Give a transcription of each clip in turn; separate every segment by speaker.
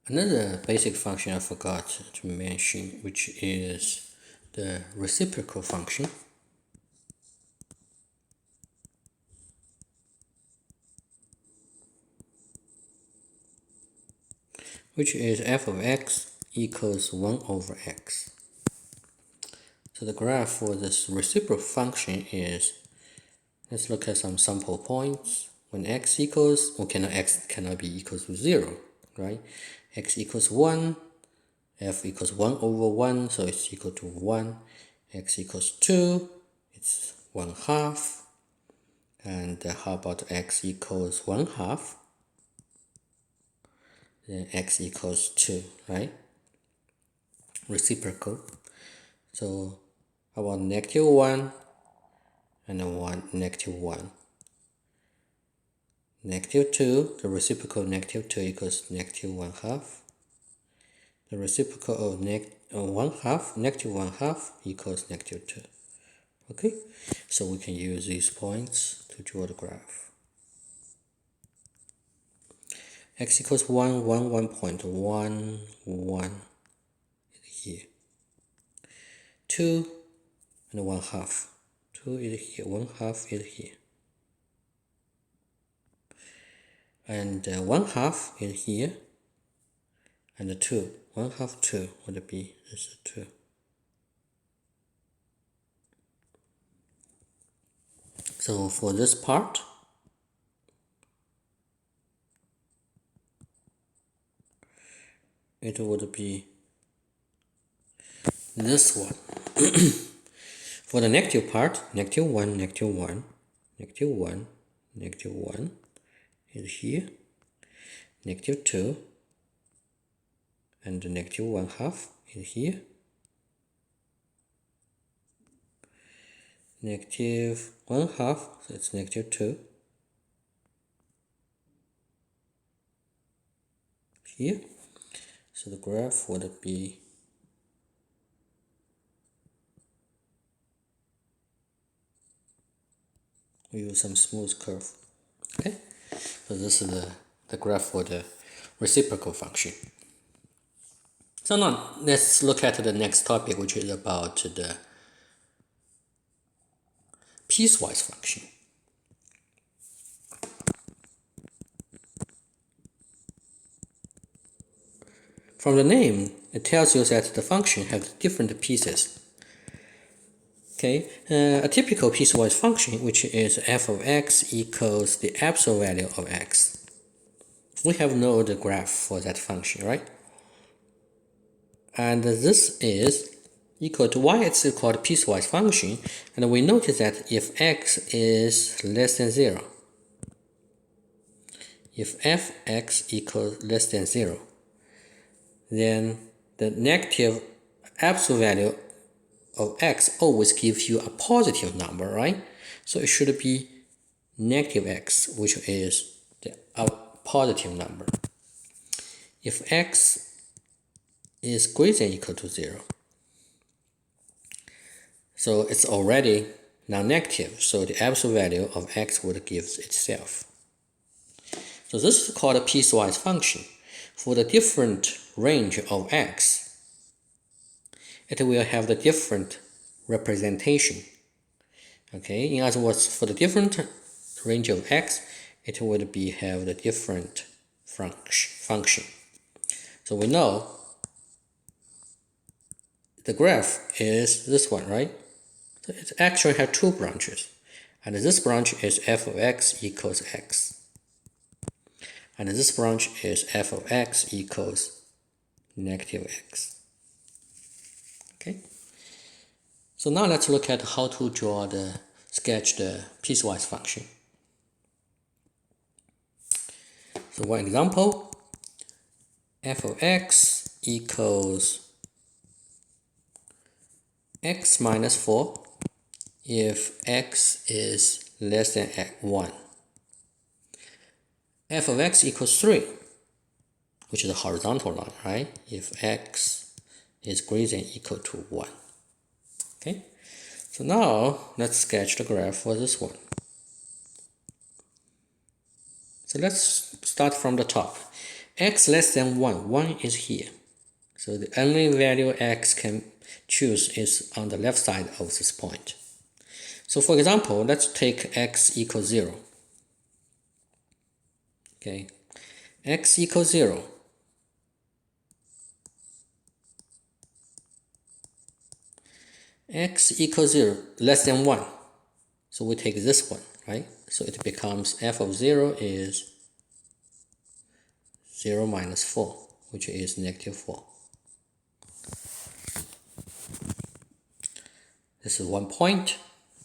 Speaker 1: Another basic function I forgot to mention, which is the reciprocal function. Which is f of x equals 1 over x. So the graph for this reciprocal function is, let's look at some sample points. When x equals, x cannot be equal to 0, right? X equals 1, f equals 1 over 1, so it's equal to 1. X equals 2, it's 1/2. And how about x equals 1/2? Then x equals 2, right? Reciprocal. So how about -1 and then -1? -2, the reciprocal of -2 equals -1/2. The reciprocal of -1/2 equals -2. Okay, so we can use these points to draw the graph. X equals 1, 1, 1.1, 1 here. 2 and 1/2. 2 is here, 1/2 is here. And 1/2 is here. And the 2, 1/2, 2 would be this 2. So for this part, it would be this one. For the negative part, -1, -1, -1, -1 is here, -2, and the -1/2 is here, -1/2, so it's -2 here. So the graph would be we use some smooth curve. Okay, so this is the graph for the reciprocal function. So now let's look at the next topic, which is about the piecewise function. From the name, it tells you that the function has different pieces. Okay, a typical piecewise function, which is f of x equals the absolute value of x. We have known the graph for that function, right? And this is equal to why it's called piecewise function. And we notice that if x is less than 0, if fx equals less than 0, then the negative absolute value of x always gives you a positive number, right? So it should be negative x, which is a positive number. If x is greater than or equal to 0, so it's already non-negative, so the absolute value of x would give itself. So this is called a piecewise function. For the different range of x, it will have the different representation. Okay, in other words, for the different range of x, it would have the different function. So we know the graph is this one, right? So it actually has two branches. And this branch is f of x equals x. And this branch is f of x equals negative x. Okay? So now let's look at how to sketch the piecewise function. So one example, f of x equals x minus 4 if x is less than 1. F of x equals 3, which is a horizontal line, right? If x is greater than or equal to 1. Okay, so now let's sketch the graph for this one. So let's start from the top. x less than 1, 1 is here. So the only value x can choose is on the left side of this point. So for example, let's take x equals 0. Okay, x equals 0. X equals 0, less than 1. So we take this one, right? So it becomes f of 0 is 0 minus 4, which is negative 4. This is 1 point.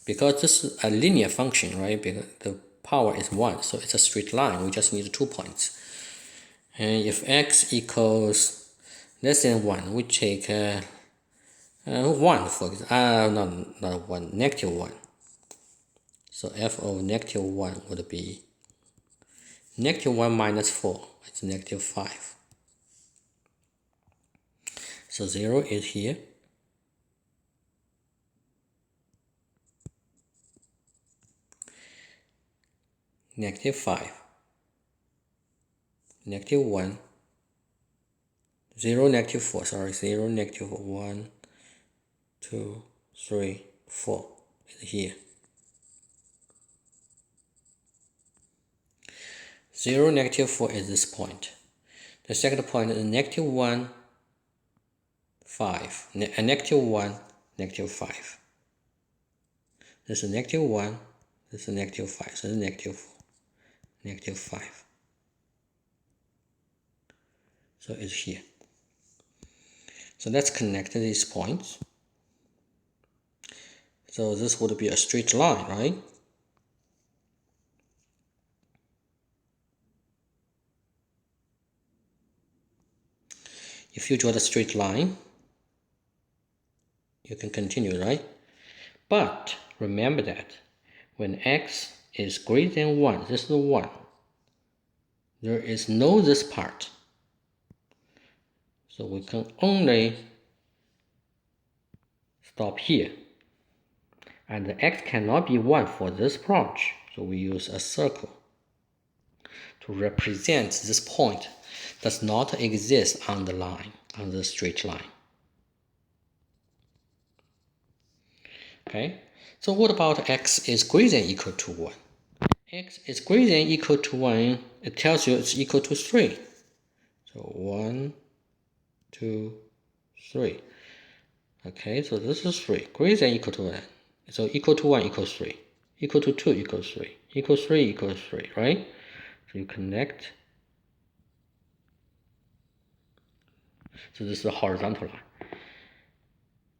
Speaker 1: Because this is a linear function, right? Because the power is 1, so it's a straight line. We just need 2 points. And if x equals less than 1, we take 1, for example. Not 1, negative 1. So f of negative 1 would be negative 1 minus 4. It's negative 5. So 0 is here. Negative 5. Negative 1. 0, negative 4. Sorry, 0, negative 1, 2, 3, 4 is here. 0, negative 4 is this point. The second point is negative 1, 5. Negative 1, negative 5. This is negative 1. This is negative 5. So this is negative 4. Negative 5. So it's here. So let's connect these points. So this would be a straight line, right? If you draw the straight line, you can continue, right? But remember that when x is greater than 1, this is 1, there is no this part. So we can only stop here. And the x cannot be 1 for this branch. So we use a circle to represent this point does not exist on the line, on the straight line. Okay, so what about x is greater than or equal to 1? X is greater than or equal to 1, it tells you it's equal to 3. So 1, 2, 3. Okay, so this is 3. Greater than or equal to 1. So equal to 1 equals 3. Equal to 2 equals 3. Equals 3 equals 3, right? So you connect. So this is the horizontal line.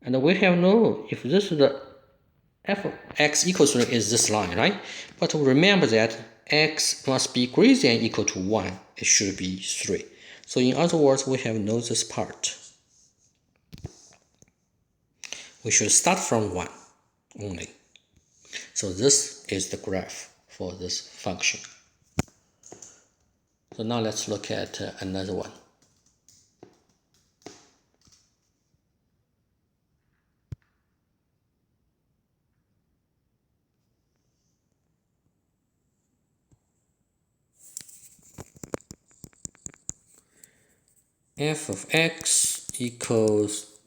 Speaker 1: And we have no, if this is the f of x equals 3 is this line, right? But remember that x must be greater than or equal to 1. It should be 3. So in other words, we have no this part. We should start from 1 only. So this is the graph for this function. So now let's look at another one. F of x equals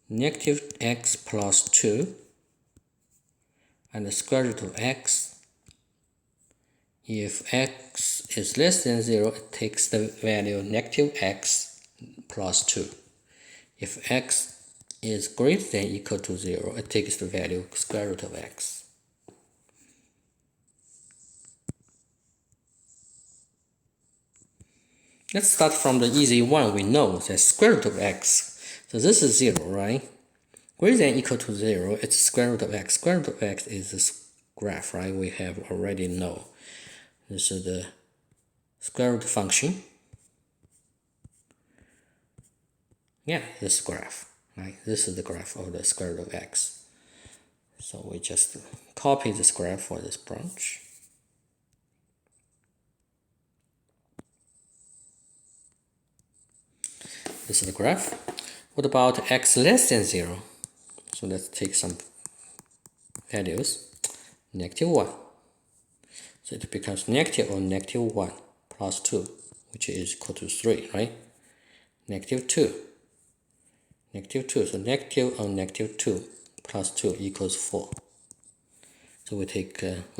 Speaker 1: negative x plus 2 and the square root of x. If x is less than 0, it takes the value negative x plus 2. If x is greater than or equal to 0, it takes the value square root of x. Let's start from the easy one. We know that square root of x. So this is 0, right? Greater than or equal to 0, it's square root of x. Square root of x is this graph, right? We have already know. This is the square root function. Yeah, this graph, right? This is the graph of the square root of x. So we just copy this graph for this branch. This is the graph. What about x less than 0? So let's take some values. Negative 1. So it becomes negative or negative 1 plus 2, which is equal to 3, right? Negative 2. Negative 2. So negative on negative 2 plus 2 equals 4. So we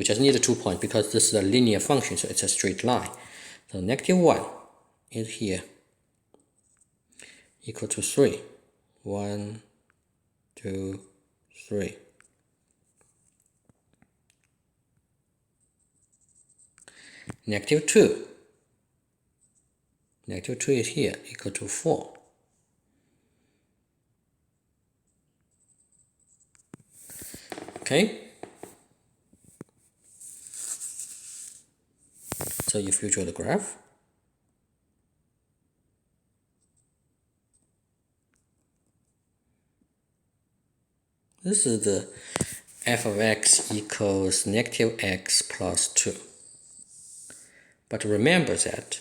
Speaker 1: just need 2 points because this is a linear function, so it's a straight line. So negative 1 is here, equal to 3. 1, 2, 3. Negative 2. Negative 2 is here, equal to 4. Okay? So if you draw the graph, this is the f of x equals negative x plus 2. But remember that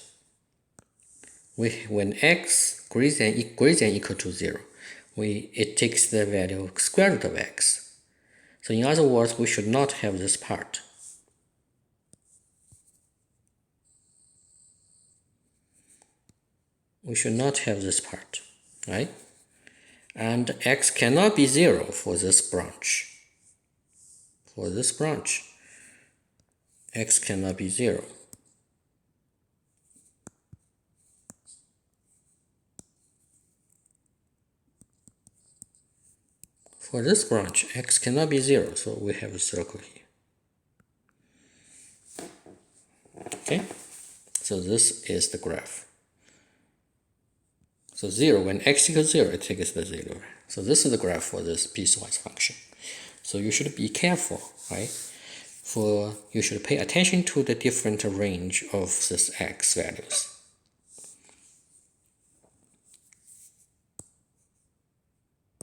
Speaker 1: when x greater than equal to 0, it takes the value of square root of x. So in other words, we should not have this part. We should not have this part, right? And x cannot be 0 for this branch. For this branch, x cannot be 0. For this branch, x cannot be 0, so we have a circle here. Okay, so this is the graph. So 0, when x equals 0, it takes the 0. So this is the graph for this piecewise function. So you should be careful, right? You should pay attention to the different range of this x values.